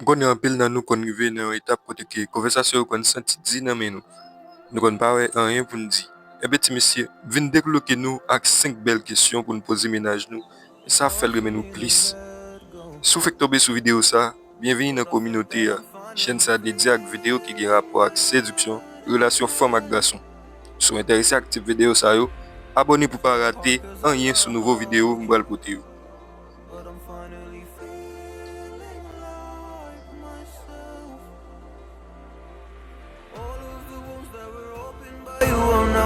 Connais un pile dans nous qu'on arrive dans une étape côté que conversation qu'on senti dit dans nous. Nous qu'on pas rien pour nous dire. Eh bien, petit monsieur, venez débloquer nous avec 5 belles questions pour nous poser ménage nous. Et ça fait le nous plus. Si vous faites tomber sur vidéo ça, bienvenue dans la communauté. Chaîne ça dédiée à vidéo qui a rapport avec séduction, relation femme avec garçon. Si vous êtes intéressé à cette vidéo ça, abonnez pour pas rater un lien sur nouveau vidéo m'bral poter.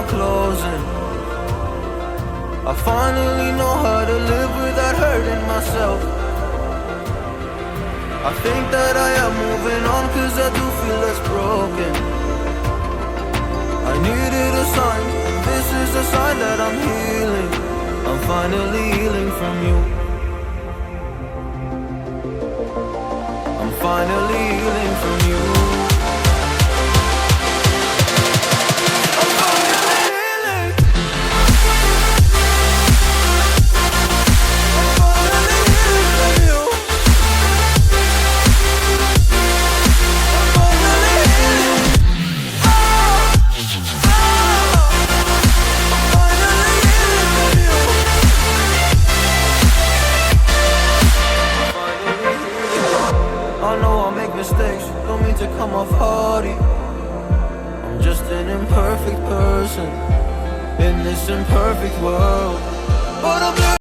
Closing. I finally know how to live without hurting myself. I think that I am moving on, cause I do feel less broken. I needed a sign, this is a sign that I'm healing. I'm finally healing from you. I'm finally healing from you. Mistakes, don't mean to come off haughty. I'm just an imperfect person in this imperfect world, but I'm